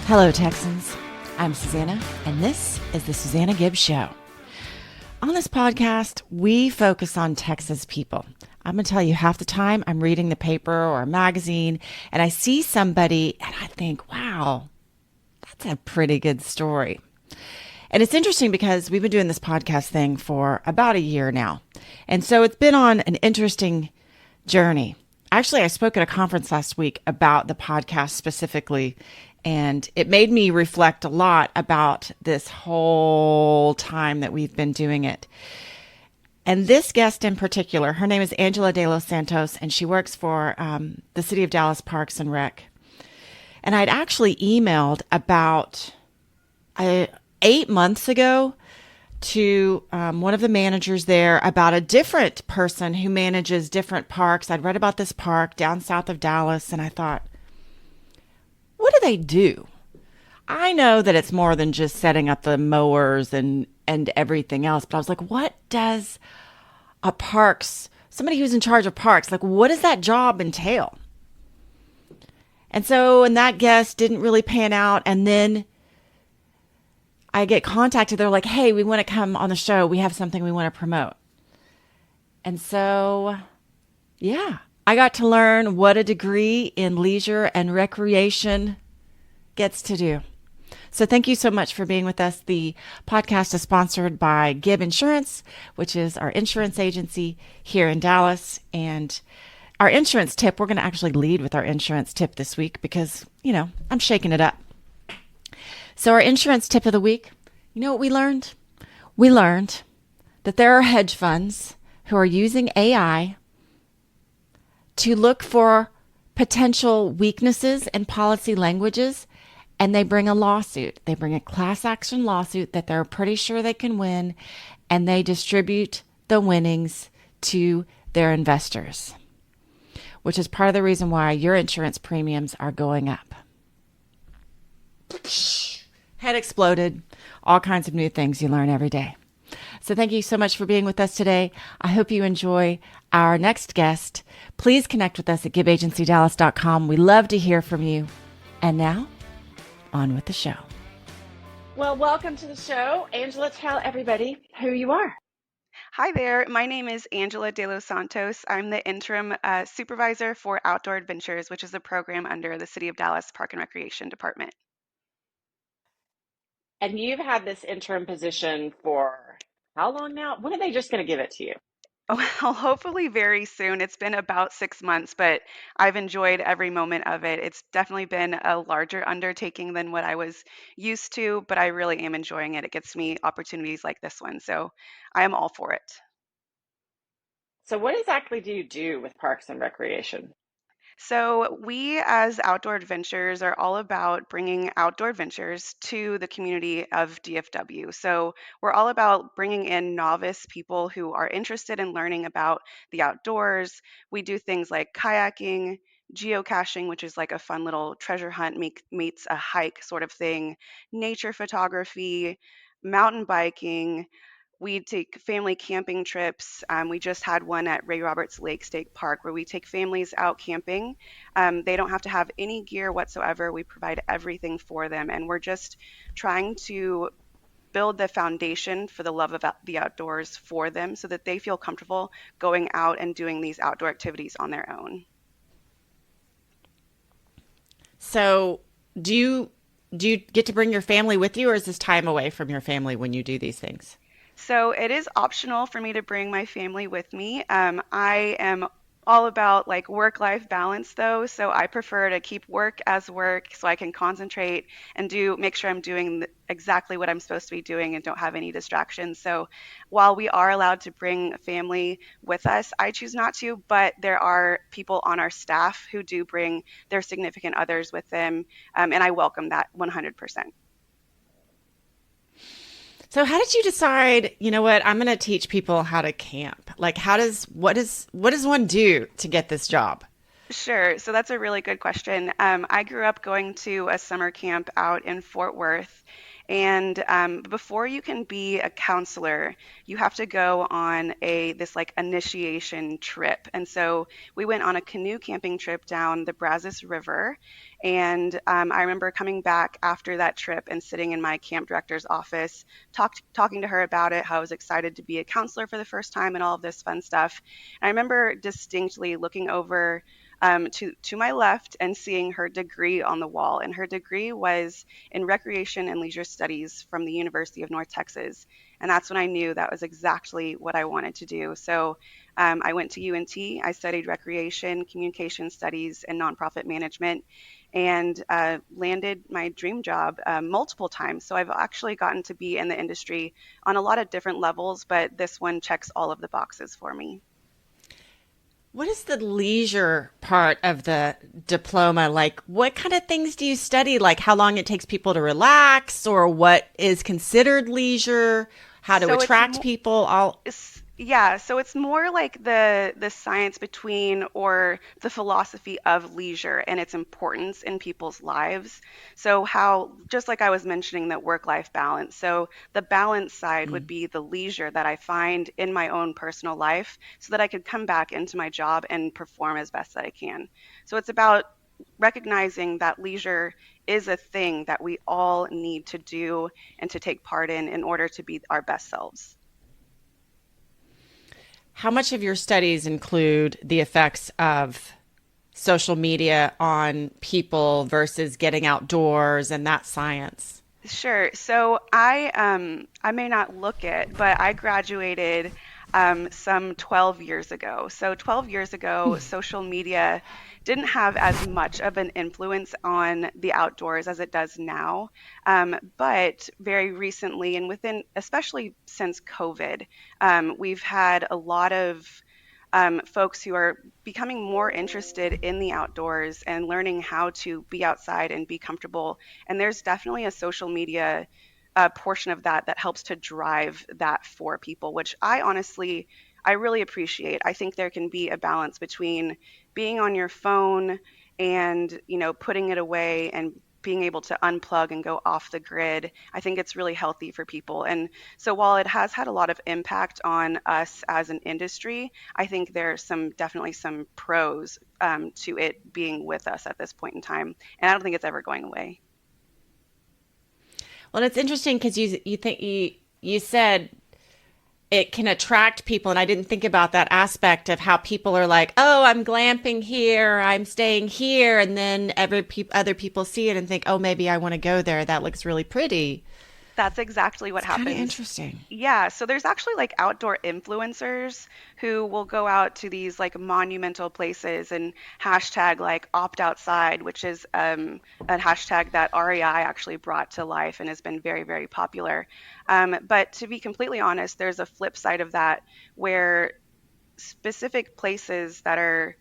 Hello, Texans. I'm Susanna, and this is the Susanna Gibbs Show. On this podcast, we focus on Texas people. I'm going to tell you, half the time I'm reading the paper or a magazine, and I see somebody, and I think, wow, that's a pretty good story. And it's interesting because we've been doing this podcast thing for about a year now. And so it's been on an interesting journey. Actually, I spoke at a conference last week about the podcast specifically, and it made me reflect a lot about this whole time that we've been doing it. And this guest in particular, her name is Angela de los Santos, and she works for the City of Dallas Parks and Rec. And I'd actually emailed about 8 months ago to one of the managers there about a different person who manages different parks. I'd read about this park down south of Dallas, and I thought, what do they do? I know that it's more than just setting up the mowers and everything else, but I was like, what does somebody who's in charge of parks, like what does that job entail? And that guest didn't really pan out. And then I get contacted. They're like, hey, we want to come on the show. We have something we want to promote. And so, yeah, I got to learn what a degree in leisure and recreation gets to do. So thank you so much for being with us. The podcast is sponsored by Gibb Insurance, which is our insurance agency here in Dallas. And our insurance tip, we're going to actually lead with our insurance tip this week because, I'm shaking it up. So our insurance tip of the week, you know what we learned? We learned that there are hedge funds who are using AI to look for potential weaknesses in policy languages, and they bring a lawsuit. They bring a class action lawsuit that they're pretty sure they can win, and they distribute the winnings to their investors, which is part of the reason why your insurance premiums are going up. Head exploded, all kinds of new things you learn every day. So thank you so much for being with us today. I hope you enjoy our next guest. Please connect with us at gibbagencydallas.com. We love to hear from you. And now, on with the show. Well, welcome to the show. Angela, tell everybody who you are. Hi there. My name is Angela de los Santos. I'm the Interim Supervisor for Outdoor Adventures, which is a program under the City of Dallas Park and Recreation Department. And you've had this interim position for how long now? When are they just going to give it to you? Well, hopefully very soon. It's been about 6 months, but I've enjoyed every moment of it. It's definitely been a larger undertaking than what I was used to, but I really am enjoying it. It gets me opportunities like this one, so I am all for it. So what exactly do you do with Parks and Recreation? So, we as Outdoor Adventures are all about bringing outdoor adventures to the community of DFW. So, we're all about bringing in novice people who are interested in learning about the outdoors. We do things like kayaking, geocaching, which is like a fun little treasure hunt meets a hike sort of thing, nature photography, mountain biking. We take family camping trips. We just had one at Ray Roberts Lake State Park where we take families out camping. They don't have to have any gear whatsoever. We provide everything for them. And we're just trying to build the foundation for the love of the outdoors for them so that they feel comfortable going out and doing these outdoor activities on their own. So do you get to bring your family with you, or is this time away from your family when you do these things? So it is optional for me to bring my family with me. I am all about like work-life balance though, so I prefer to keep work as work so I can concentrate and do make sure I'm doing exactly what I'm supposed to be doing and don't have any distractions. So while we are allowed to bring family with us, I choose not to, but there are people on our staff who do bring their significant others with them, and I welcome that 100%. So how did you decide, you know what, I'm going to teach people how to camp? Like what does one do to get this job? Sure. So that's a really good question. I grew up going to a summer camp out in Fort Worth, And before you can be a counselor, you have to go on this like initiation trip. And so we went on a canoe camping trip down the Brazos River. And I remember coming back after that trip and sitting in my camp director's office, talking to her about it, how I was excited to be a counselor for the first time and all of this fun stuff. And I remember distinctly looking over to my left and seeing her degree on the wall. And her degree was in Recreation and Leisure Studies from the University of North Texas. And that's when I knew that was exactly what I wanted to do. So I went to UNT. I studied recreation, communication studies, and nonprofit management, and landed my dream job multiple times. So I've actually gotten to be in the industry on a lot of different levels, but this one checks all of the boxes for me. What is the leisure part of the diploma? Like, what kind of things do you study? Like, how long it takes people to relax, or what is considered leisure? How to So it's attract people? All Yeah, so it's more like the science between or the philosophy of leisure and its importance in people's lives. So how just like I was mentioning that work-life balance. So the balance side would be the leisure that I find in my own personal life so that I could come back into my job and perform as best that I can. So it's about recognizing that leisure is a thing that we all need to do and to take part in order to be our best selves. how much of your studies include the effects of social media on people versus getting outdoors and that science? Sure. So I may not look it, but I graduated some 12 years ago. So 12 years ago, social media didn't have as much of an influence on the outdoors as it does now. But very recently, and within, especially since COVID, we've had a lot of folks who are becoming more interested in the outdoors and learning how to be outside and be comfortable. And there's definitely a social media portion of that that helps to drive that for people, which I really appreciate. I think there can be a balance between being on your phone and, putting it away and being able to unplug and go off the grid. I think it's really healthy for people. And so while it has had a lot of impact on us as an industry, I think there's definitely some pros to it being with us at this point in time. And I don't think it's ever going away. Well, it's interesting because you said it can attract people, and I didn't think about that aspect of how people are like, "Oh, I'm glamping here, I'm staying here," and then other people see it and think, "Oh, maybe I want to go there. That looks really pretty." That's exactly what It's kind of happens. interesting. Yeah, so there's actually like outdoor influencers who will go out to these like monumental places and hashtag like opt outside, which is a hashtag that REI actually brought to life and has been very, very popular. But to be completely honest, there's a flip side of that where specific places that are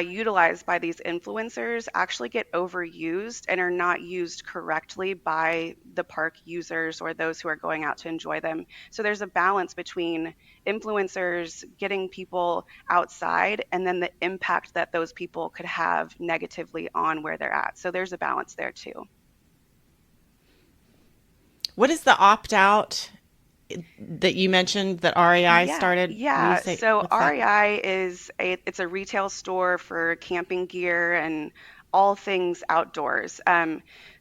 utilized by these influencers actually get overused and are not used correctly by the park users or those who are going out to enjoy them. So there's a balance between influencers getting people outside and then the impact that those people could have negatively on where they're at. So there's a balance there too. What is the opt out that you mentioned that REI Yeah, started? Will you yeah. say So what's that? REI it's a retail store for camping gear and all things outdoors.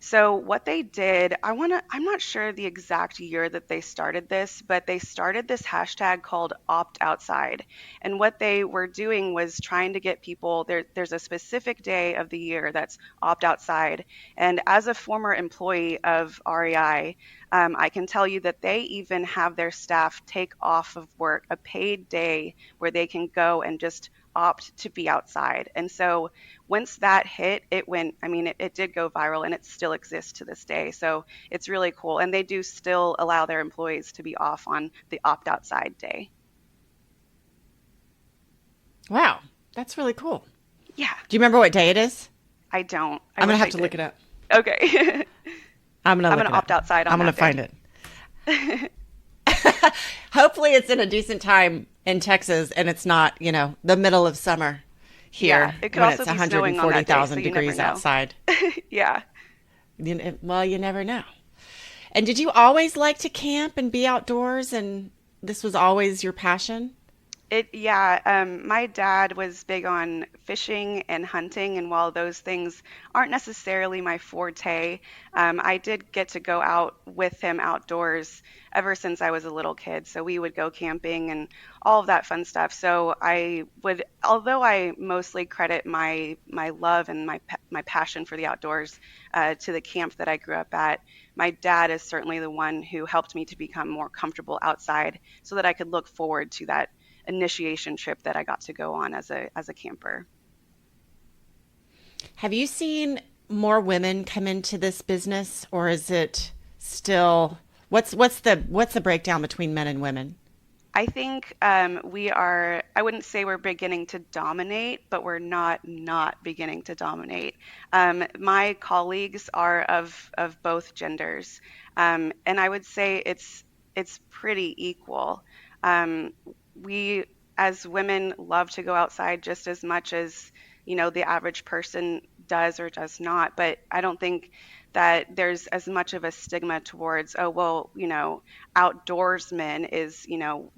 So what they did, I'm not sure the exact year that they started this, but they started this hashtag called Opt Outside. And what they were doing was trying to get people there's a specific day of the year that's Opt Outside. And as a former employee of REI, I can tell you that they even have their staff take off of work a paid day where they can go and just opt to be outside. And so once that hit, it did go viral and it still exists to this day. So it's really cool. And they do still allow their employees to be off on the opt outside day. Wow, that's really cool. Yeah, Do you remember what day it is? I don't. I I'm gonna wish have I to look did. it up. Okay. I'm gonna I'm look going it to up. opt outside I'm on gonna that day. find it. Hopefully, it's in a decent time in Texas, and it's not, the middle of summer Yeah, here it could when also it's be snowing on that day, so 140,000 you never degrees know. outside. Yeah. Well, you never know. And did you always like to camp and be outdoors and this was always your passion? Yeah, my dad was big on fishing and hunting, and while those things aren't necessarily my forte, I did get to go out with him outdoors ever since I was a little kid. So we would go camping and all of that fun stuff. So I would, although I mostly credit my love and my passion for the outdoors to the camp that I grew up at, my dad is certainly the one who helped me to become more comfortable outside so that I could look forward to that initiation trip that I got to go on as a camper. Have you seen more women come into this business or is it still what's the breakdown between men and women? I think we are, I wouldn't say we're beginning to dominate, but we're not beginning to dominate. My colleagues are of both genders, and I would say it's pretty equal. Um, we as women love to go outside just as much as, the average person does or does not, but I don't think that there's as much of a stigma towards, oh, well, outdoorsman is,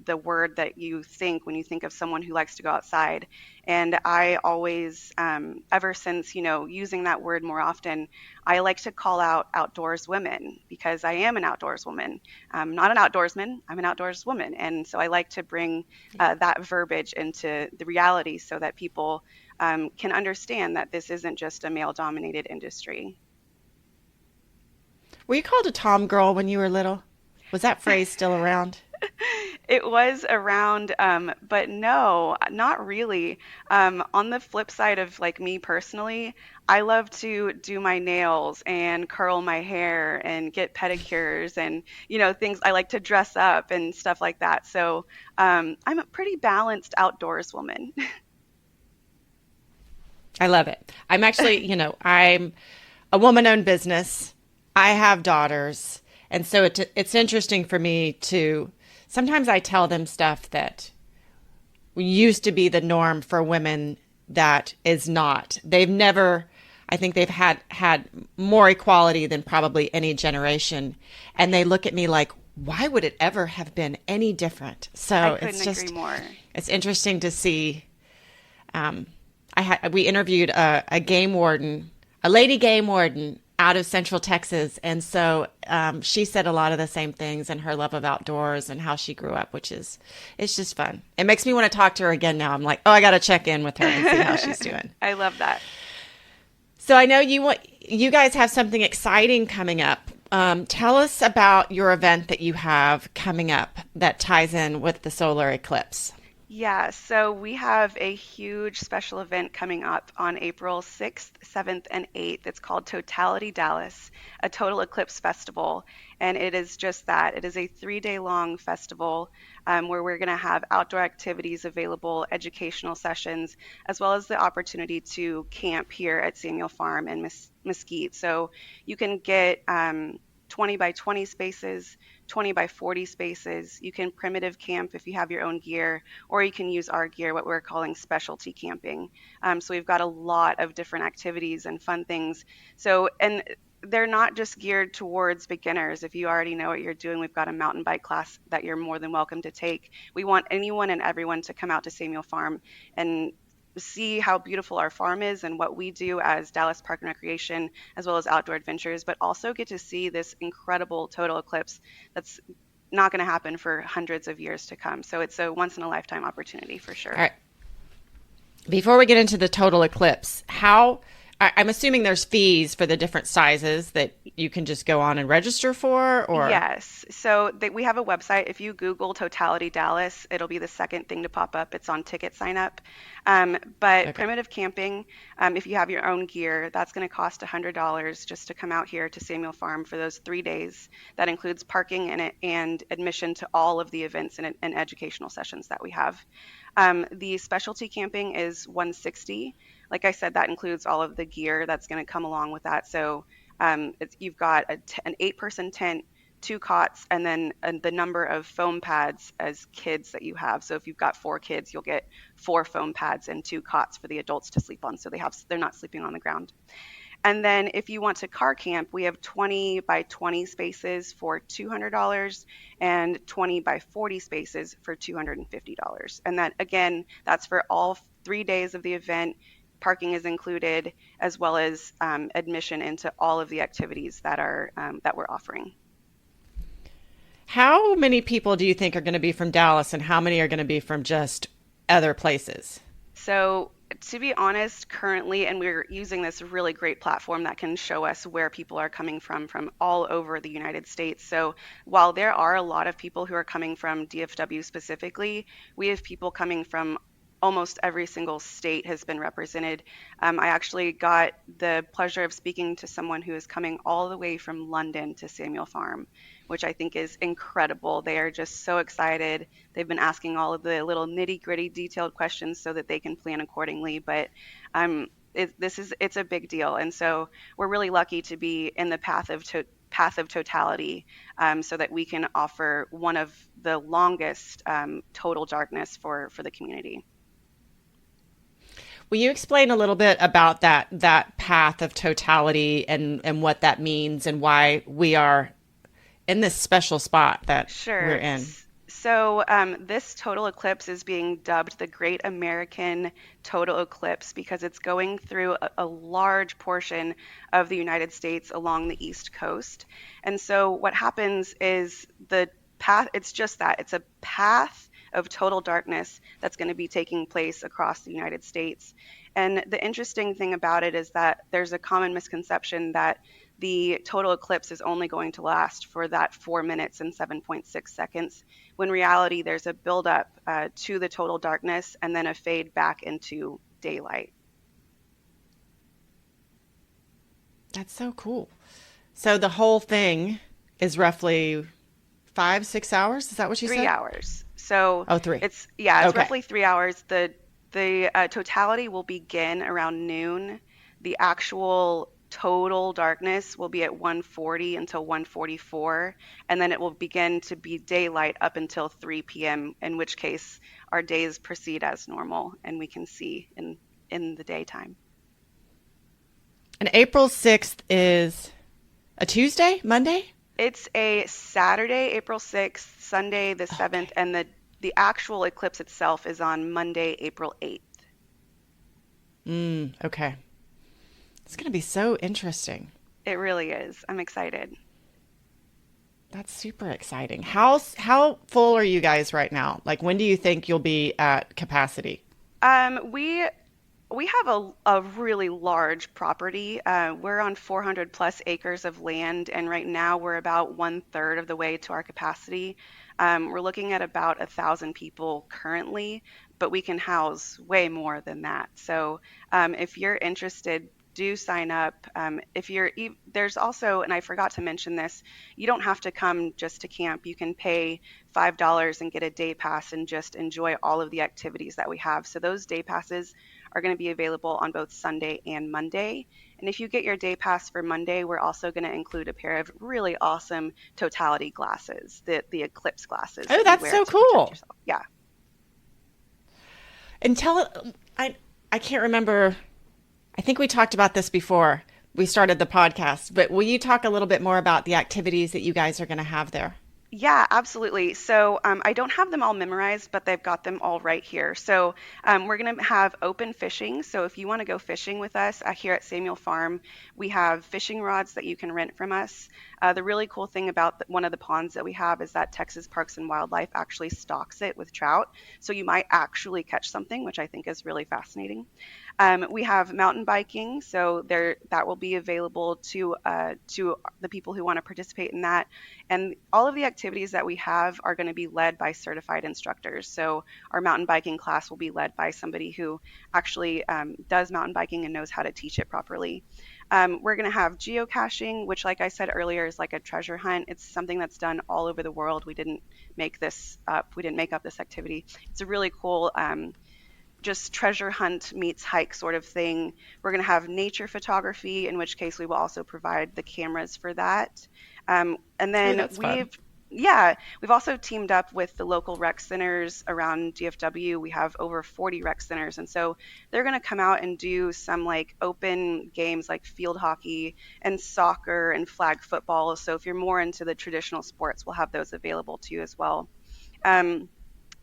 the word that you think when you think of someone who likes to go outside. And I always, ever since, using that word more often, I like to call out outdoors women because I am an outdoors woman. I'm not an outdoorsman, I'm an outdoors woman. And so I like to bring that verbiage into the reality so that people can understand that this isn't just a male dominated industry. Were you called a Tom girl when you were little? Was that phrase still around? It was around, but no, not really. On the flip side of like me personally, I love to do my nails and curl my hair and get pedicures and, things I like to dress up and stuff like that. So, I'm a pretty balanced outdoors woman. I love it. I'm actually, I'm a woman-owned business. I have daughters, and so it's interesting for me to sometimes I tell them stuff that used to be the norm for women that is not. They've never I think they've had more equality than probably any generation, and they look at me like, why would it ever have been any different? I So couldn't agree more. it's interesting to see. We interviewed a game warden, a lady game warden out of Central Texas, and so she said a lot of the same things and her love of outdoors and how she grew up, which is it's just fun. It makes me want to talk to her again now. I'm like, oh, I got to check in with her and see how she's doing. I love that. So I know you guys have something exciting coming up. Tell us about your event that you have coming up that ties in with the solar eclipse. Yeah, so we have a huge special event coming up on April 6th, 7th, and 8th. It's called Totality Dallas, a total eclipse festival. And it is just that. It is a 3-day long festival where we're going to have outdoor activities available, educational sessions, as well as the opportunity to camp here at Samuel Farm and Mesquite. So you can get 20 by 20 spaces, 20 by 40 spaces. You can primitive camp if you have your own gear, or you can use our gear, what we're calling specialty camping. So we've got a lot of different activities and fun things. So, and they're not just geared towards beginners. If you already know what you're doing, we've got a mountain bike class that you're more than welcome to take. We want anyone and everyone to come out to Samuel Farm and see how beautiful our farm is and what we do as Dallas Park and Recreation, as well as Outdoor Adventures, but also get to see this incredible total eclipse that's not going to happen for hundreds of years to come. So it's a once in a lifetime opportunity for All sure. right. Before we get into the total eclipse, I'm assuming there's fees for the different sizes that you can just go on and register for, or Yes. So we have a website. If you Google Totality Dallas, it'll be the second thing to pop up. It's on ticket sign up. But okay. primitive camping, if you have your own gear, that's going to cost $100 just to come out here to Samuel Farm for those 3 days. That includes parking and admission to all of the events and educational sessions that we have. The specialty camping is 160. Like I said, that includes all of the gear that's going to come along with that. So you've got an 8-person tent, 2 cots, and then the number of foam pads as kids that you have. So if you've got 4 kids, you'll get 4 foam pads and 2 cots for the adults to sleep on. So they're not sleeping on the ground. And then if you want to car camp, we have 20 by 20 spaces for $200 and 20 by 40 spaces for $250. And that, again, that's for all 3 days of the event. Parking is included, as well as admission into all of the activities that we're offering. How many people do you think are going to be from Dallas and how many are going to be from just other places? So, to be honest, currently, and we're using this really great platform that can show us where people are coming from all over the United States. So, while there are a lot of people who are coming from DFW specifically, we have people coming from almost every single state has been represented. I actually got the pleasure of speaking to someone who is coming all the way from London to Samuel Farm, which I think is incredible. They are just so excited. They've been asking all of the little nitty-gritty detailed questions so that they can plan accordingly. But it's a big deal, and so we're really lucky to be in the path of totality, so that we can offer one of the longest total darkness for the community. Will you explain a little bit about that path of totality and what that means and why we are in this special spot that we're Sure. in? So, this total eclipse is being dubbed the Great American Total Eclipse because it's going through a large portion of the United States along the East Coast. And so, what happens is the path, it's just that it's a path of total darkness that's going to be taking place across the United States. And the interesting thing about it is that there's a common misconception that the total eclipse is only going to last for that 4 minutes and 7.6 seconds, when in reality there's a buildup to the total darkness and then a fade back into daylight. That's so cool. So the whole thing is roughly 5, 6 hours. Is that what you Three said? hours. So Oh, three. it's Okay. roughly 3 hours. The totality will begin around noon. The actual total darkness will be at 1:40 until 1:44, and then it will begin to be daylight up until 3 p.m., in which case our days proceed as normal and we can see in the daytime. And April 6th is a Tuesday, Monday? It's a Saturday, April 6th, Sunday the 7th, Okay. and the actual eclipse itself is on Monday, April 8th. Okay. It's going to be so interesting. It really is. I'm excited. That's super exciting. How full are you guys right now? Like when do you think you'll be at capacity? We have a really large property. We're on 400 plus acres of land, and right now we're about one third of the way to our capacity. We're looking at about 1,000 people currently, but we can house way more than that. So if you're interested, do sign up. There's also, and I forgot to mention this, you don't have to come just to camp. You can pay $5 and get a day pass and just enjoy all of the activities that we have. So those day passes are going to be available on both Sunday and Monday. And if you get your day pass for Monday, we're also going to include a pair of really awesome totality glasses, the eclipse glasses Oh, that you that's wear so to protect cool. yourself. Yeah. And tell it, I can't remember. I think we talked about this before we started the podcast, but will you talk a little bit more about the activities that you guys are going to have there? Yeah, absolutely. So I don't have them all memorized, but they've got them all right here. So we're going to have open fishing. So if you want to go fishing with us here at Samuel Farm, we have fishing rods that you can rent from us. The really cool thing about one of the ponds that we have is that Texas Parks and Wildlife actually stocks it with trout. So you might actually catch something, which I think is really fascinating. We have mountain biking, so there that will be available to the people who want to participate in that. And all of the activities that we have are going to be led by certified instructors. So our mountain biking class will be led by somebody who actually does mountain biking and knows how to teach it properly. We're going to have geocaching, which, like I said earlier, is like a treasure hunt. It's something that's done all over the world. We didn't make this up. We didn't make up this activity. It's a really cool just treasure hunt meets hike sort of thing. We're going to have nature photography, in which case we will also provide the cameras for that. And Oh, then that's fun. Yeah, we've also teamed up with the local rec centers around DFW. We have over 40 rec centers, and so they're going to come out and do some like open games like field hockey and soccer and flag football. So if you're more into the traditional sports, we'll have those available to you as well. Um,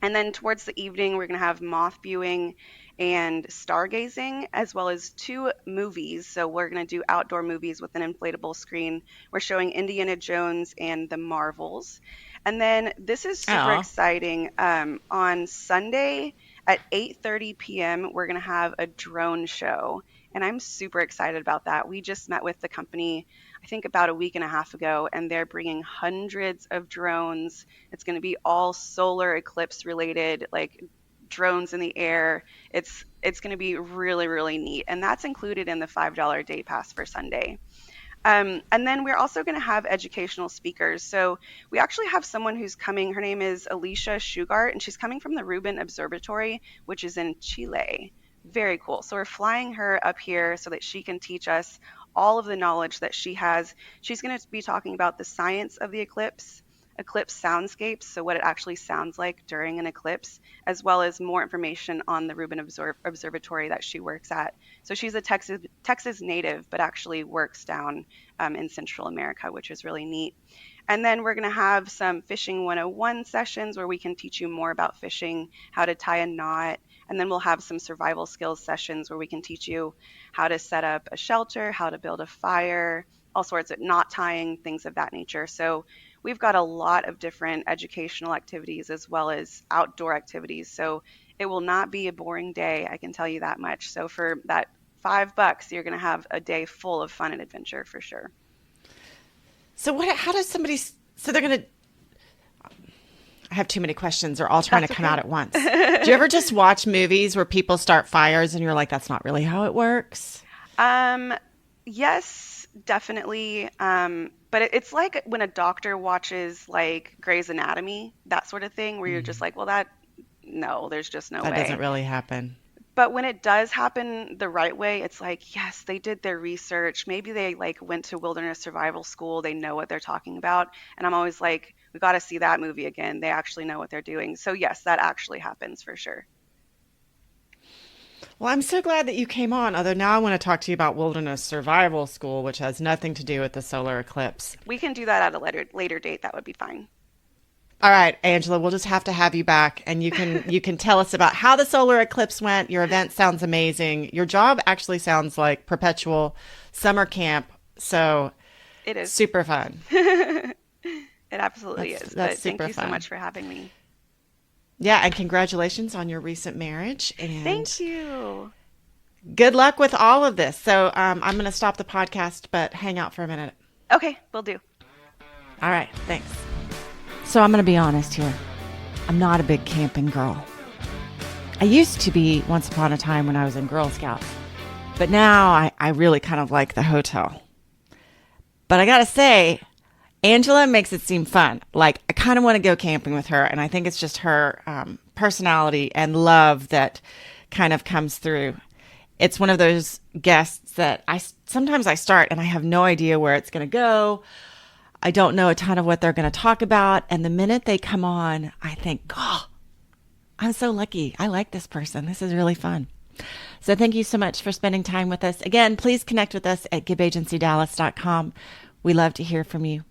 and then towards the evening, we're going to have moth viewing and stargazing, as well as two movies. So we're going to do outdoor movies with an inflatable screen. We're showing Indiana Jones and the Marvels. And then this is super Oh, exciting. On Sunday at 8:30 p.m., we're going to have a drone show. And I'm super excited about that. We just met with the company, I think about a week and a half ago, and they're bringing hundreds of drones. It's going to be all solar eclipse related, like drones in the air. It's going to be really really neat, and that's included in the $5 day pass for Sunday. And then we're also going to have educational speakers. So we actually have someone who's coming. Her name is Alicia Shugart, and she's coming from the Rubin Observatory, which is in Chile. Very cool. So we're flying her up here so that she can teach us all of the knowledge that she has. She's going to be talking about the science of the eclipse, eclipse soundscapes, so what it actually sounds like during an eclipse, as well as more information on the Rubin Observatory that she works at. So she's a Texas native, but actually works down in Central America, which is really neat. And then we're going to have some fishing 101 sessions where we can teach you more about fishing, how to tie a knot. And then we'll have some survival skills sessions where we can teach you how to set up a shelter, how to build a fire, all sorts of knot tying, things of that nature. So we've got a lot of different educational activities as well as outdoor activities. So it will not be a boring day, I can tell you that much. So for that $5, you're going to have a day full of fun and adventure for sure. so what? How does somebody? So they're gonna. I have too many questions. They're all trying to That's come okay. out at once. Do you ever just watch movies where people start fires and you're like, that's not really how it works? Um, yes, definitely. But it's like when a doctor watches like Grey's Anatomy, that sort of thing, where you're just like, well, no, there's just no That doesn't way. really happen. But when it does happen the right way, it's like, yes, they did their research. Maybe they like went to wilderness survival school. They know what they're talking about. And I'm always like, we got to see that movie again. They actually know what they're doing. So yes, that actually happens for sure. Well, I'm so glad that you came on. Although now I want to talk to you about Wilderness Survival School, which has nothing to do with the solar eclipse. We can do that at a later date. That would be fine. All right, Angela, we'll just have to have you back and you can tell us about how the solar eclipse went. Your event sounds amazing. Your job actually sounds like perpetual summer camp. So It is. super fun. It absolutely is. That's But thank super you so fun. much for having me. Yeah, and congratulations on your recent marriage Thank and you. good luck with all of this. So I'm going to stop the podcast, but hang out for a minute. Okay, will do. All right, thanks. So I'm going to be honest here. I'm not a big camping girl. I used to be once upon a time when I was in Girl Scouts, but now I really kind of like the hotel. But I got to say, Angela makes it seem fun. Like, I kind of want to go camping with her, and I think it's just her personality and love that kind of comes through. It's one of those guests that sometimes I start and I have no idea where it's going to go. I don't know a ton of what they're going to talk about. And the minute they come on, I think, oh, I'm so lucky. I like this person. This is really fun. So thank you so much for spending time with us. Again, please connect with us at gibagencydallas.com. We love to hear from you.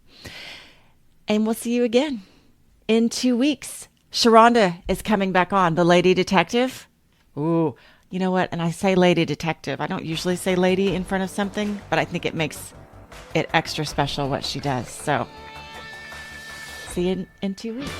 And we'll see you again in 2 weeks. Sharonda is coming back on, the lady detective. Ooh, you know what? And I say lady detective. I don't usually say lady in front of something, but I think it makes it extra special what she does. So see you in 2 weeks.